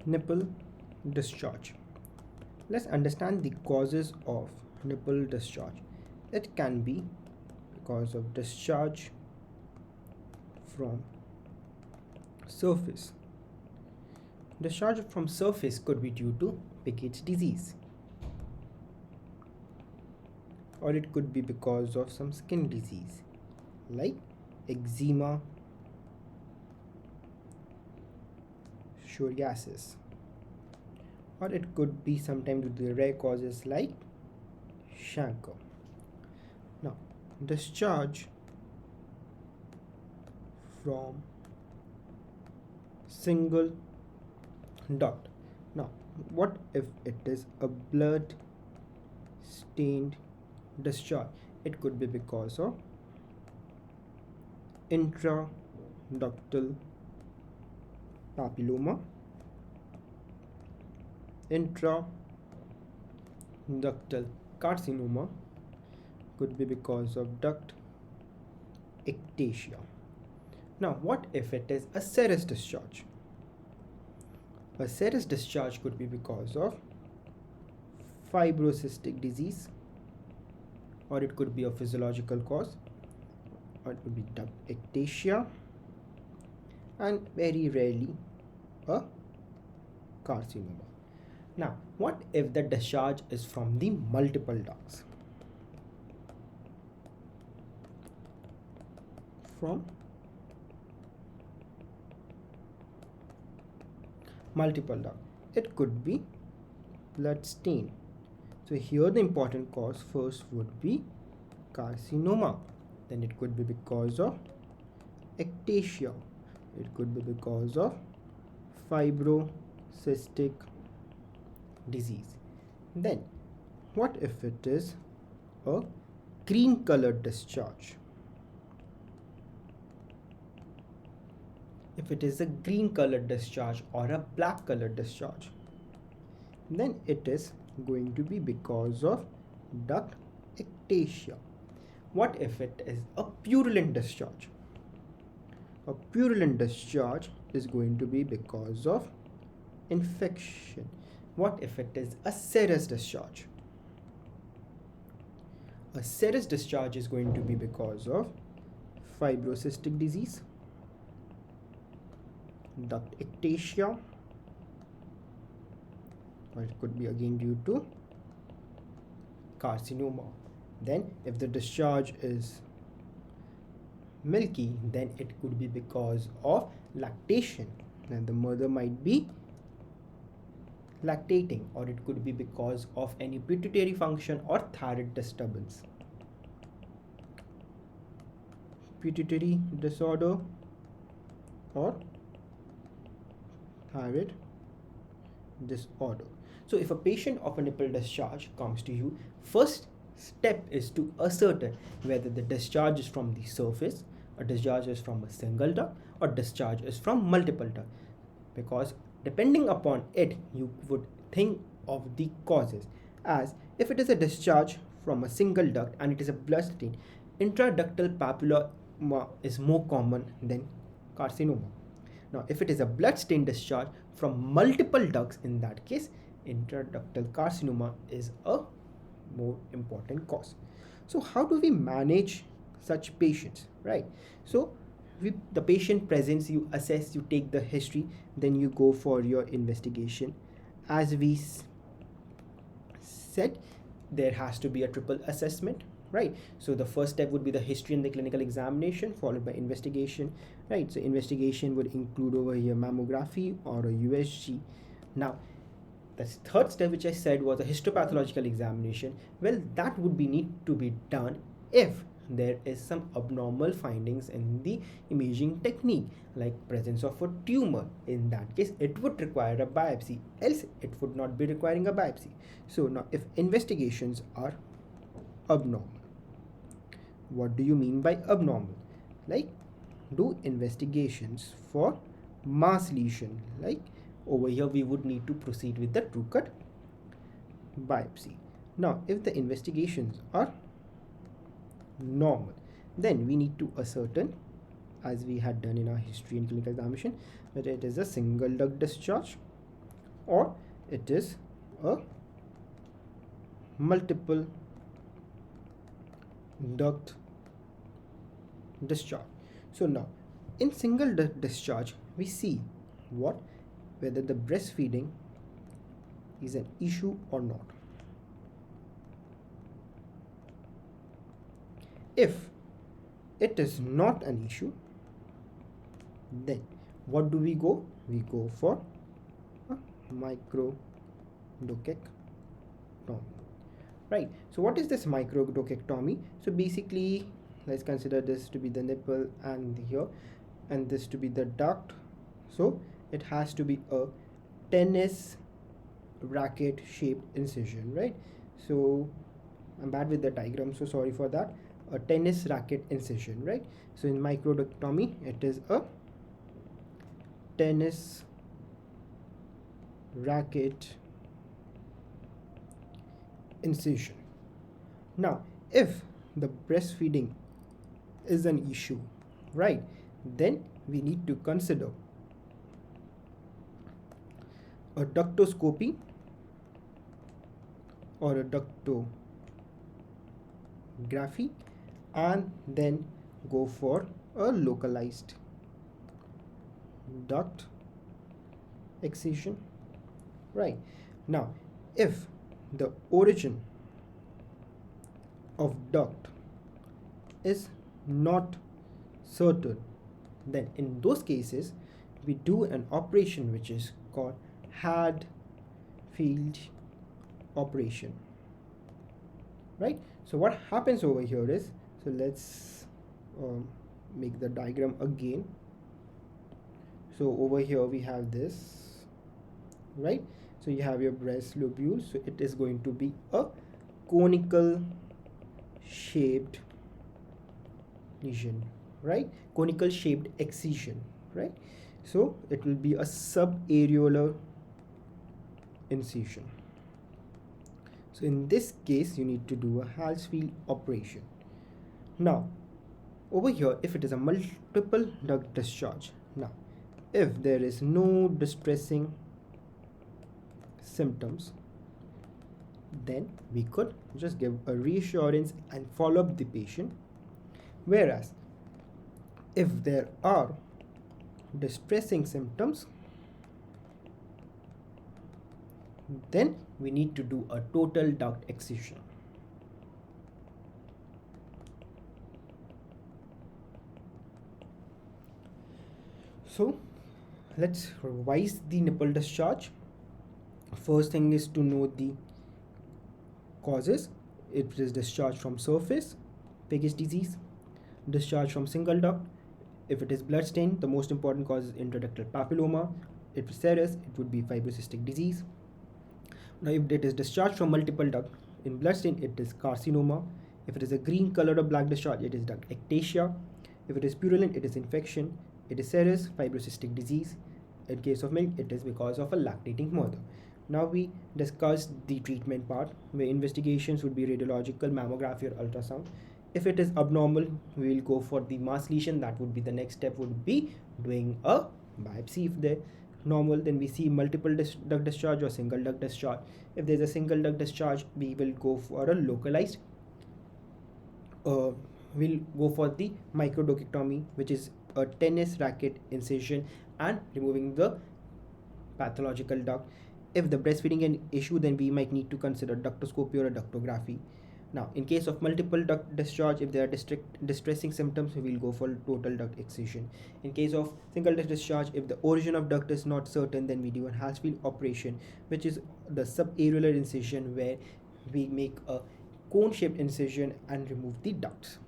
Nipple discharge. Let's understand the causes of nipple discharge. It can be because of discharge from surface. Discharge from surface could be due to Pickett's disease, or it could be because of some skin disease like eczema, psoriasis, or it could be sometimes due to rare causes like chancre. Now, discharge from single duct. Now, what if it is a blood stained discharge? It could be because of intraductal papilloma, intraductal carcinoma, could be because of duct ectasia. Now, what if it is a serous discharge? A serous discharge could be because of fibrocystic disease, or it could be a physiological cause, or it could be duct ectasia, and very rarely a carcinoma. Now, what if the discharge is from the multiple ducts? From multiple duct, it could be blood stain. So here the important cause first would be carcinoma, then it could be because of ectasia, it could be because of fibrocystic disease. Then what if it is a green colored discharge? If it is a green colored discharge or a black colored discharge, then it is going to be because of duct ectasia. What if it is a purulent discharge? A purulent discharge is going to be because of infection. What if it is a serous discharge? A serous discharge is going to be because of fibrocystic disease, duct ectasia, or it could be again due to carcinoma. Then if the discharge is milky, then it could be because of lactation, and the mother might be lactating, or it could be because of any pituitary function or thyroid disturbance. Pituitary disorder or thyroid disorder. So if a patient of a nipple discharge comes to you, first step is to ascertain whether the discharge is from the surface, or discharge is from a single duct, or discharge is from multiple ducts, because depending upon it you would think of the causes. As if it is a discharge from a single duct and it is a blood stain, intraductal papilloma is more common than carcinoma. Now, if it is a blood-stained discharge from multiple ducts, in that case, intraductal carcinoma is a more important cause. So, how do we manage such patients, right? So, the patient presents, you assess, you take the history, then you go for your investigation. As we said, there has to be a triple assessment, right? So the first step would be the history and the clinical examination, followed by investigation, right? So investigation would include over here mammography or a USG. Now the third step, which I said, was a histopathological examination. Well, that would be need to be done if there is some abnormal findings in the imaging technique, like presence of a tumor. In that case, it would require a biopsy, else it would not be requiring a biopsy. So now if investigations are abnormal, what do you mean by abnormal? Like, do investigations for mass lesion, like over here we would need to proceed with the true cut biopsy. Now if the investigations are normal, then we need to ascertain, as we had done in our history and clinical examination, whether it is a single duct discharge, or it is a multiple duct discharge. So now in single duct discharge we see what, whether the breastfeeding is an issue or not. If it is not an issue, then what do we go? We go for a microdocectomy, right? So what is this microdocectomy? So basically, let's consider this to be the nipple and here, and this to be the duct. So it has to be a tennis racket shaped incision, right? So I'm bad with the diagram, so sorry for that. A tennis racket incision, right? So in microdocectomy it is a tennis racket incision. Now if the breastfeeding is an issue, right, then we need to consider a ductoscopy or a ductography, and then go for a localized duct excision, right? Now if the origin of duct is not certain, then in those cases we do an operation which is called Hadfield operation, right? So what happens over here is, so let's make the diagram again. So over here we have this, right? So you have your breast lobule, so it is going to be a conical shaped lesion, right? Conical shaped excision, right? So it will be a subareolar incision. So in this case you need to do a Hadfield operation. Now over here, if it is a multiple duct discharge, now if there is no distressing symptoms, then we could just give a reassurance and follow up the patient. Whereas if there are distressing symptoms, then we need to do a total duct excision. So let's revise the nipple discharge. First thing is to know the causes. It is discharge from surface, Piggy's disease, discharge from single duct. If it is blood stain, the most important cause is intraductal papilloma. If it is serous, it would be fibrocystic disease. Now if it is discharge from multiple duct, in blood stain it is carcinoma. If it is a green color or black discharge, it is duct ectasia. If it is purulent, it is infection. It is serous, fibrocystic disease. In case of milk, it is because of a lactating mother. Now we discussed the treatment part, where investigations would be radiological, mammography or ultrasound. If it is abnormal, we will go for the mass lesion. That would be the next step, would be doing a biopsy. If they're normal, then we see multiple duct discharge or single duct discharge. If there's a single duct discharge, we will go for a localized we'll go for the microdocectomy, which is a tennis racket incision and removing the pathological duct. If the breastfeeding an issue, then we might need to consider ductoscopy or a ductography. Now in case of multiple duct discharge, if there are distressing symptoms, we will go for total duct excision. In case of single duct discharge, if the origin of duct is not certain, then we do a Hadfield operation, which is the subareolar incision, where we make a cone shaped incision and remove the ducts.